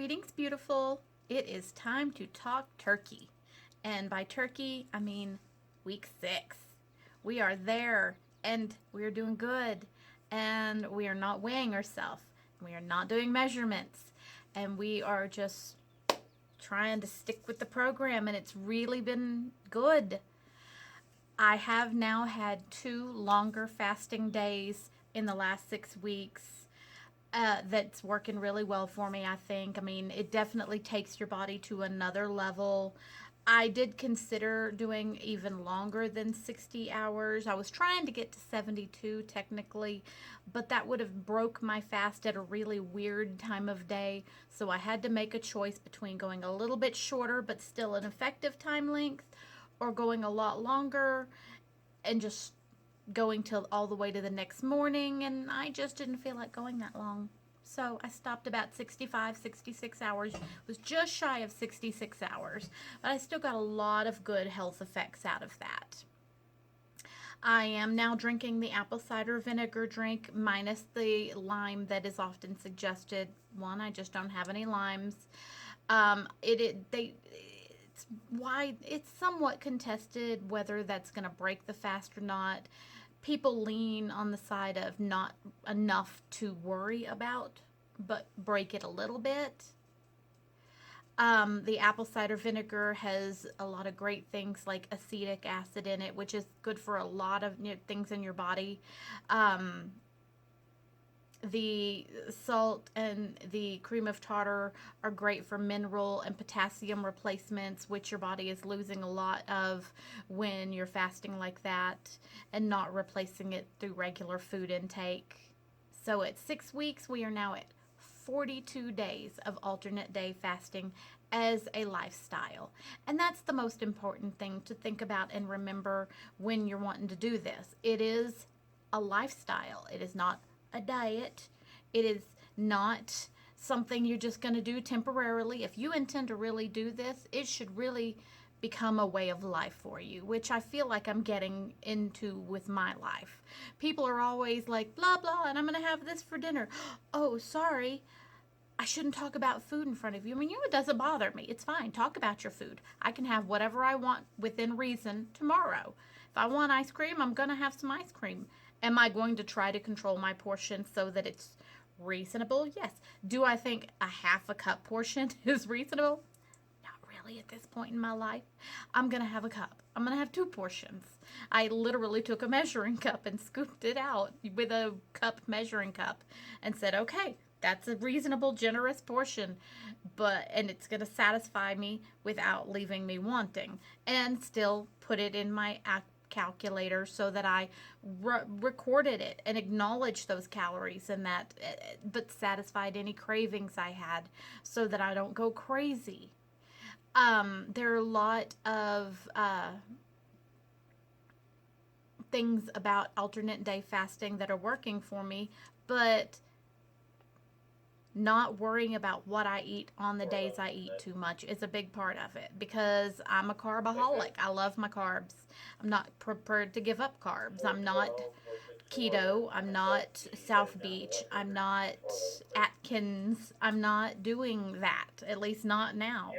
Greetings, beautiful. It is time to talk turkey. And by turkey, I mean week 6. We are there and we are doing good. And we are not weighing ourselves. We are not doing measurements. And we are just trying to stick with the program. And it's really been good. I have now had 2 longer fasting days in the last 6 weeks. That's working really well for me, I think. I mean, it definitely takes your body to another level. I did consider doing even longer than 60 hours. I was trying to get to 72 technically, but that would have broke my fast at a really weird time of day. So I had to make a choice between going a little bit shorter, but still an effective time length, or going a lot longer and just going till all the way to the next morning, and I just didn't feel like going that long. So I stopped about 65, 66 hours. It was just shy of 66 hours, but I still got a lot of good health effects out of that. I am now drinking the apple cider vinegar drink minus the lime that is often suggested. One, I just don't have any limes. It's somewhat contested whether that's going to break the fast or not. People lean on the side of not enough to worry about, but break it a little bit. The apple cider vinegar has a lot of great things like acetic acid in it, which is good for a lot of things in your body. The salt and the cream of tartar are great for mineral and potassium replacements, which your body is losing a lot of when you're fasting like that and not replacing it through regular food intake. So at 6 weeks, we are now at 42 days of alternate day fasting as a lifestyle. And that's the most important thing to think about and remember when you're wanting to do this. It is a lifestyle. It is not a diet. It is not something you're just going to do temporarily. If you intend to really do this, it should really become a way of life for you, which I feel like I'm getting into with my life. People are always like, blah, blah, and I'm going to have this for dinner. Oh, sorry. I shouldn't talk about food in front of you. I mean, it doesn't bother me. It's fine. Talk about your food. I can have whatever I want within reason tomorrow. If I want ice cream, I'm going to have some ice cream. Am I going to try to control my portion so that it's reasonable? Yes. Do I think a half a cup portion is reasonable? Not really at this point in my life. I'm going to have a cup. I'm going to have 2 portions. I literally took a measuring cup and scooped it out with a measuring cup and said, okay, that's a reasonable, generous portion, and it's going to satisfy me without leaving me wanting, and still put it in my calculator so that I recorded it and acknowledged those calories and that, but satisfied any cravings I had so that I don't go crazy. There are a lot of things about alternate day fasting that are working for me, but not worrying about what I eat on the days I eat too much is a big part of it, because I'm a carbaholic. I love my carbs. I'm not prepared to give up carbs. I'm not keto. I'm not South Beach. I'm not Atkins. I'm not doing that, at least not now.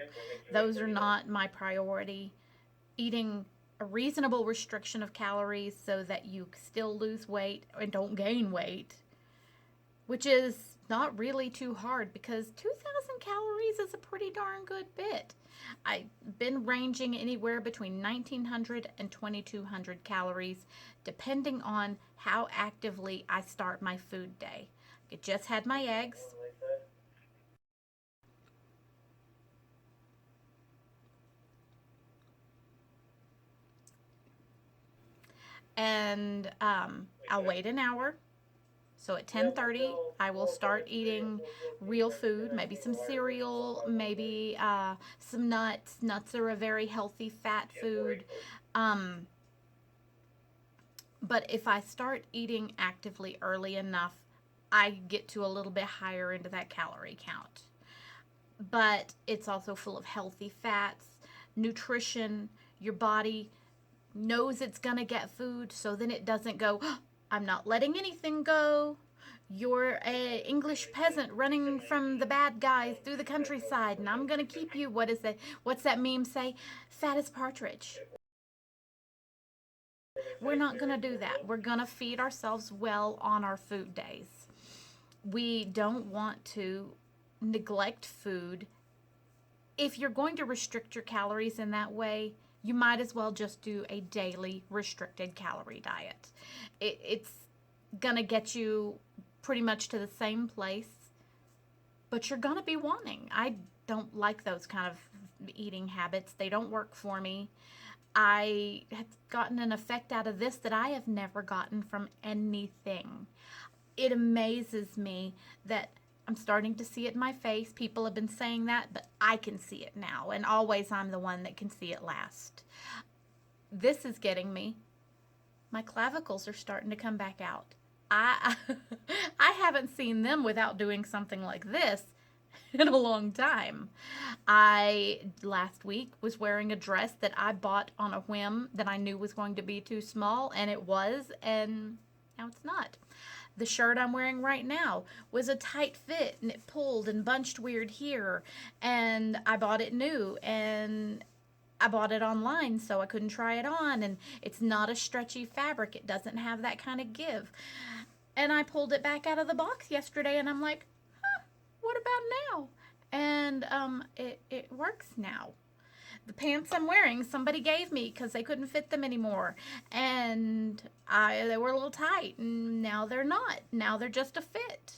Those are not my priority. Eating a reasonable restriction of calories so that you still lose weight and don't gain weight, which is not really too hard, because 2,000 calories is a pretty darn good bit. I've been ranging anywhere between 1,900 and 2,200 calories, depending on how actively I start my food day. I just had my eggs. And I'll wait an hour. So at 10:30, I will start eating real food, maybe some cereal, maybe some nuts. Nuts are a very healthy fat food. Um, but if I start eating actively early enough, I get to a little bit higher into that calorie count. But it's also full of healthy fats, nutrition. Your body knows it's going to get food, so then it doesn't go, "Oh, I'm not letting anything go." You're a English peasant running from the bad guys through the countryside, and I'm gonna keep you. What is that? What's that meme say? Fat as partridge. We're not gonna do that. We're gonna feed ourselves well on our food days. We don't want to neglect food. If you're going to restrict your calories in that way, you might as well just do a daily restricted calorie diet. It's gonna get you pretty much to the same place, but you're gonna be wanting. I don't like those kind of eating habits. They don't work for me. I have gotten an effect out of this that I have never gotten from anything. It amazes me that I'm starting to see it in my face. People have been saying that, but I can see it now, and always I'm the one that can see it last. This is getting me. My clavicles are starting to come back out. I I haven't seen them without doing something like this in a long time. I last week was wearing a dress that I bought on a whim that I knew was going to be too small, and it was, and now it's not. The shirt I'm wearing right now was a tight fit and it pulled and bunched weird here, and I bought it new, and I bought it online so I couldn't try it on, and it's not a stretchy fabric. It doesn't have that kind of give. And I pulled it back out of the box yesterday, and I'm like, huh, what about now? And it works now. The pants I'm wearing, somebody gave me because they couldn't fit them anymore, and they were a little tight, and now they're not. Now they're just a fit.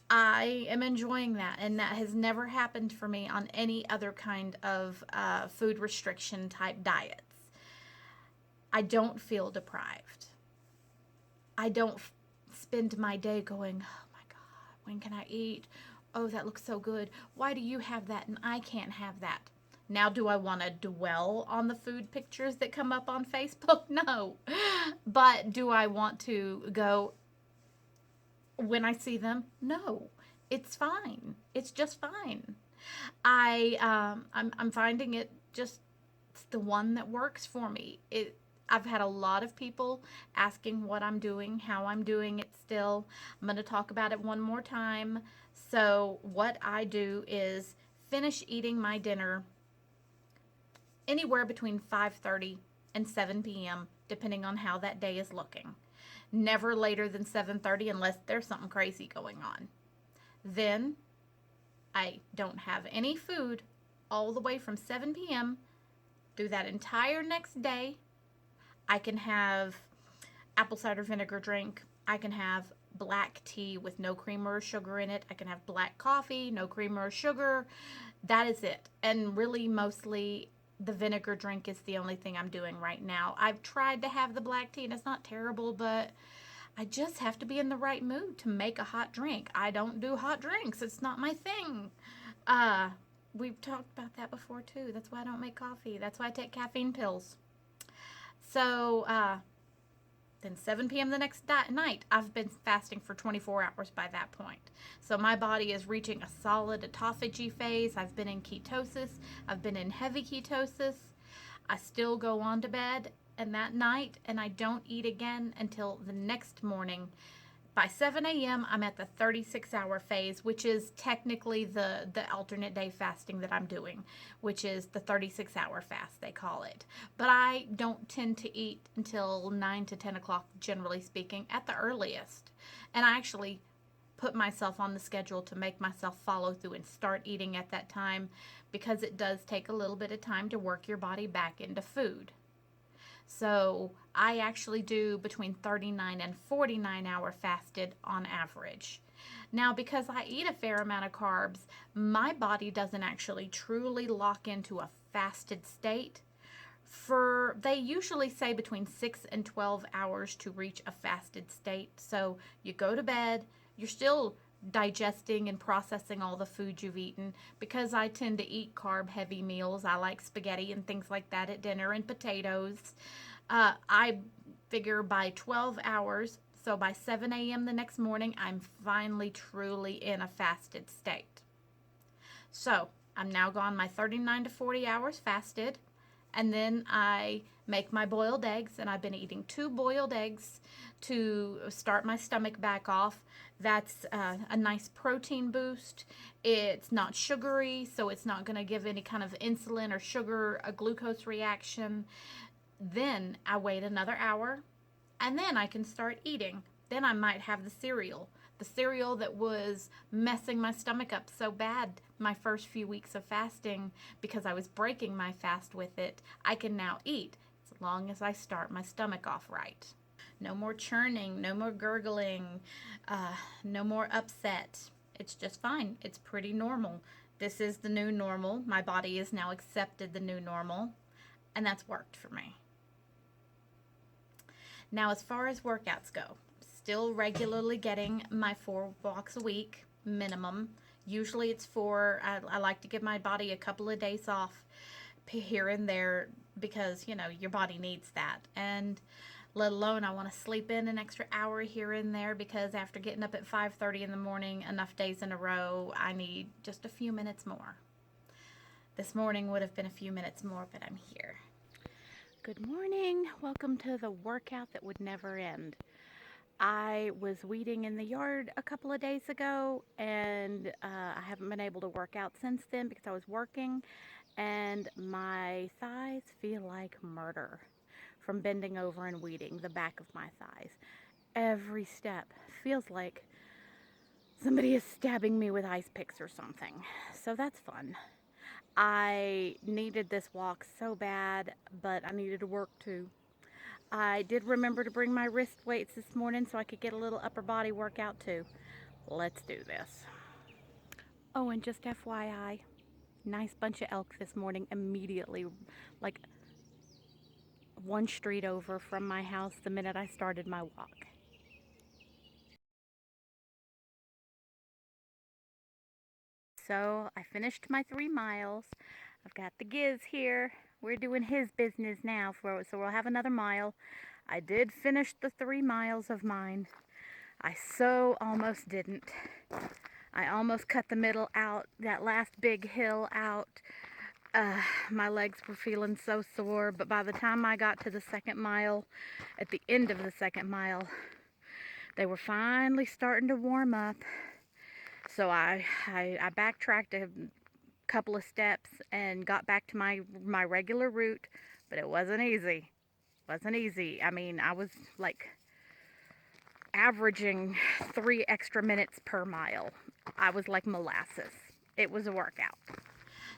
I am enjoying that, and that has never happened for me on any other kind of food restriction type diets. I don't feel deprived. I don't spend my day going, oh my God, when can I eat? Oh, that looks so good. Why do you have that and I can't have that? Now, do I want to dwell on the food pictures that come up on Facebook? No. But do I want to go when I see them? No. It's fine. It's just fine. I'm finding it just it's the one that works for me. I've had a lot of people asking what I'm doing, how I'm doing it still. I'm going to talk about it one more time. So, what I do is finish eating my dinner anywhere between 5:30 and 7 p.m. depending on how that day is looking. Never later than 7:30 unless there's something crazy going on. Then I don't have any food all the way from 7 p.m. through that entire next day. I can have apple cider vinegar drink. I can have black tea with no cream or sugar in it. I can have black coffee, no cream or sugar. That is it. And really mostly the vinegar drink is the only thing I'm doing right now. I've tried to have the black tea and it's not terrible, but I just have to be in the right mood to make a hot drink. I don't do hot drinks. It's not my thing. We've talked about that before too. That's why I don't make coffee. That's why I take caffeine pills. So, then 7 p.m. the next night, I've been fasting for 24 hours by that point. So my body is reaching a solid autophagy phase. I've been in ketosis. I've been in heavy ketosis. I still go on to bed and that night, and I don't eat again until the next morning. By 7 a.m., I'm at the 36-hour phase, which is technically the alternate day fasting that I'm doing, which is the 36-hour fast, they call it. But I don't tend to eat until 9 to 10 o'clock, generally speaking, at the earliest. And I actually put myself on the schedule to make myself follow through and start eating at that time because it does take a little bit of time to work your body back into food. So I actually do between 39 and 49-hour fasted on average. Now, because I eat a fair amount of carbs, my body doesn't actually truly lock into a fasted state. They usually say between 6 and 12 hours to reach a fasted state. So you go to bed, you're still digesting and processing all the food you've eaten. Because I tend to eat carb heavy meals, I like spaghetti and things like that at dinner and potatoes. I figure by 12 hours, so by 7 a.m. the next morning, I'm finally truly in a fasted state. So I'm now gone my 39 to 40 hours fasted, And then I make my boiled eggs, and I've been eating 2 boiled eggs to start my stomach back off. That's a nice protein boost. It's not sugary, so it's not going to give any kind of insulin or sugar, a glucose reaction. Then I wait another hour, and then I can start eating. Then I might have the cereal that was messing my stomach up so bad my first few weeks of fasting because I was breaking my fast with it. I can now eat as long as I start my stomach off right. No more churning, no more gurgling, no more upset. It's just fine. It's pretty normal. This is the new normal. My body has now accepted the new normal, and that's worked for me. Now, as far as workouts go, still regularly getting my 4 walks a week minimum. Usually it's 4. I like to give my body a couple of days off here and there because, your body needs that. And let alone I want to sleep in an extra hour here and there because after getting up at 5:30 in the morning enough days in a row, I need just a few minutes more. This morning would have been a few minutes more, but I'm here. Good morning. Welcome to the workout that would never end. I was weeding in the yard a couple of days ago, and I haven't been able to work out since then because I was working, and my thighs feel like murder from bending over and weeding the back of my thighs. Every step feels like somebody is stabbing me with ice picks or something, so that's fun. I needed this walk so bad, but I needed to work too. I did remember to bring my wrist weights this morning so I could get a little upper body workout too. Let's do this. Oh, and just FYI, nice bunch of elk this morning immediately, like 1 street over from my house the minute I started my walk. So I finished my 3 miles. I've got the Giz here. We're doing his business now, so we'll have another mile. I did finish the 3 miles of mine. I so almost didn't. I almost cut the middle out, that last big hill out. My legs were feeling so sore, but by the time I got to the 2nd mile, at the end of the 2nd mile, they were finally starting to warm up. So I backtracked a couple of steps and got back to my regular route, but it wasn't easy. I mean, I was like averaging 3 extra minutes per mile. I was like molasses. It was a workout.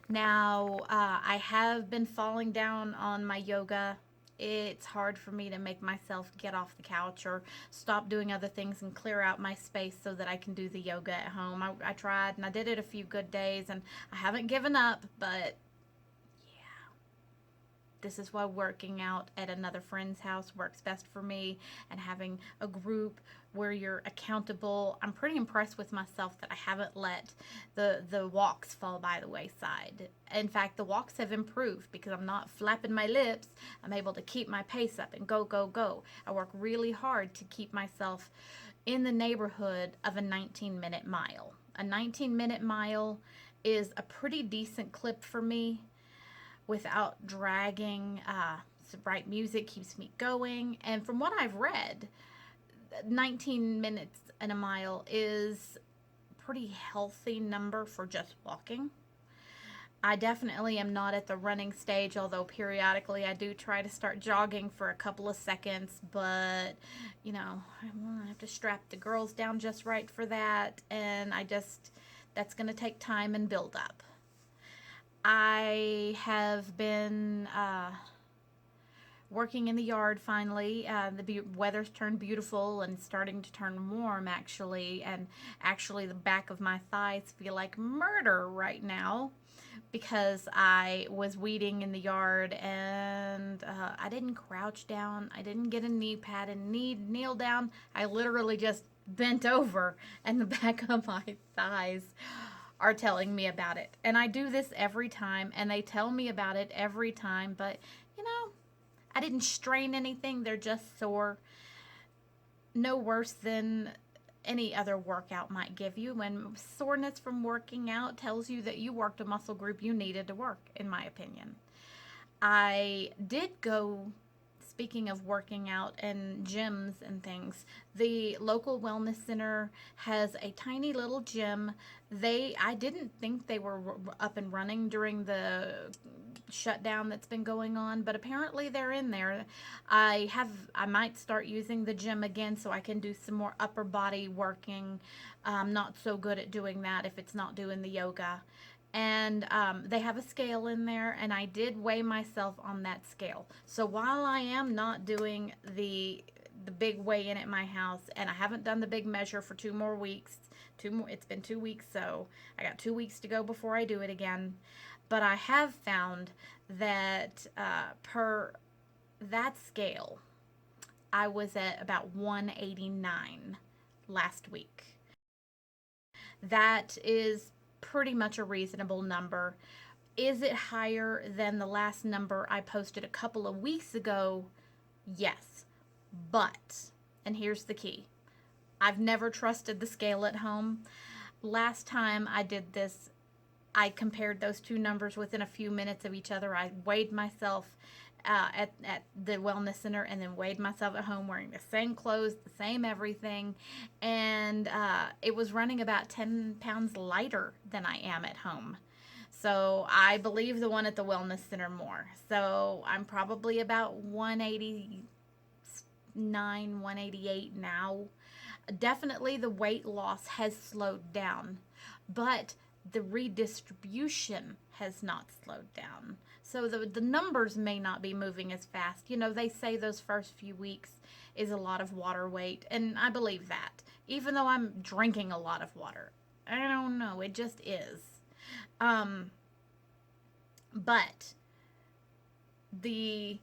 Now, I have been falling down on my yoga. It's hard for me to make myself get off the couch or stop doing other things and clear out my space so that I can do the yoga at home. I tried and I did it a few good days and I haven't given up, but this is why working out at another friend's house works best for me, and having a group where you're accountable. I'm pretty impressed with myself that I haven't let the walks fall by the wayside. In fact, the walks have improved because I'm not flapping my lips. I'm able to keep my pace up and go, go, go. I work really hard to keep myself in the neighborhood of a 19-minute mile. A 19-minute mile is a pretty decent clip for me without dragging. Some bright music keeps me going. And from what I've read, 19 minutes in a mile is a pretty healthy number for just walking. I definitely am not at the running stage, although periodically I do try to start jogging for a couple of seconds, but I have to strap the girls down just right for that, and that's going to take time and build up. I have been working in the yard finally. The weather's turned beautiful and starting to turn warm actually, and actually the back of my thighs feel like murder right now because I was weeding in the yard and I didn't crouch down. I didn't get a knee pad and kneel down. I literally just bent over and the back of my thighs are telling me about it. And I do this every time, and they tell me about it every time, but I didn't strain anything. They're just sore. No worse than any other workout might give you. When soreness from working out tells you that you worked a muscle group you needed to work, in my opinion. I did go, speaking of working out and gyms and things, the local wellness center has a tiny little gym. I didn't think they were up and running during the shutdown that's been going on, but apparently they're in there. I might start using the gym again so I can do some more upper body working. I'm not so good at doing that if it's not doing the yoga. And they have a scale in there, and I did weigh myself on that scale. So while I am not doing the big weigh in at my house, and I haven't done the big measure for 2 more weeks, it's been 2 weeks, so I got 2 weeks to go before I do it again. But I have found that per that scale, I was at about 189 last week. That is pretty much a reasonable number. Is it higher than the last number I posted a couple of weeks ago? Yes. But, and here's the key, I've never trusted the scale at home. Last time I did this, I compared those two numbers within a few minutes of each other. I weighed myself at the wellness center and then weighed myself at home wearing the same clothes, the same everything. And it was running about 10 pounds lighter than I am at home. So I believe the one at the wellness center more. So I'm probably about 189, 188 now. Definitely the weight loss has slowed down, but the redistribution has not slowed down. So the numbers may not be moving as fast. You know, they say those first few weeks is a lot of water weight, and I believe that. Even though I'm drinking a lot of water. I don't know, it just is. But the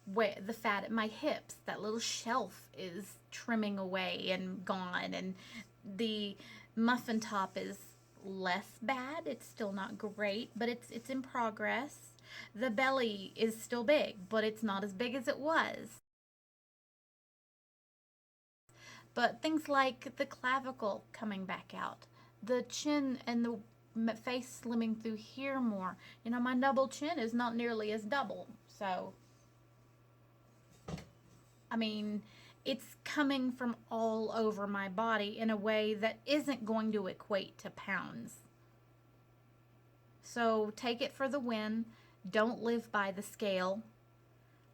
the fat at my hips, that little shelf is trimming away and gone, and the muffin top is less bad. It's still not great, but it's in progress. The belly is still big, but it's not as big as it was. But things like the clavicle coming back out, the chin and the face slimming through here more. You know, my double chin is not nearly as double. So, I mean, it's coming from all over my body in a way that isn't going to equate to pounds. So take it for the win. Don't live by the scale.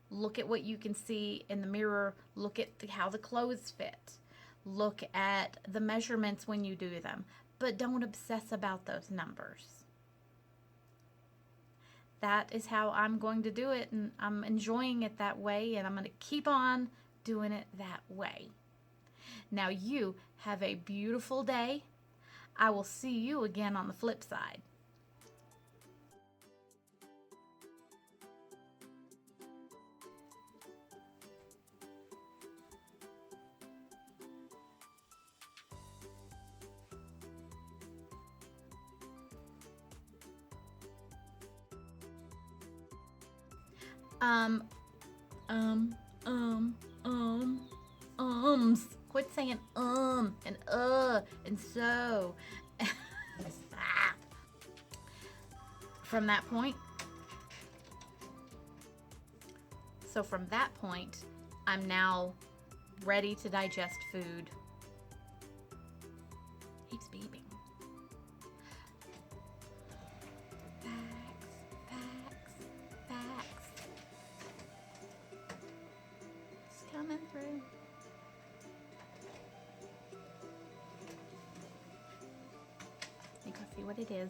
Look at what you can see in the mirror. Look at how the clothes fit. Look at the measurements when you do them. But don't obsess about those numbers. That is how I'm going to do it, and I'm enjoying it that way, and I'm going to keep on doing it that way. Now you have a beautiful day. I will see you again on the flip side. Um, um, um, um, ums. Quit saying and and so. From that point, from that point, I'm now ready to digest food. Keeps beeping. Facts. It's coming through. You can see what it is.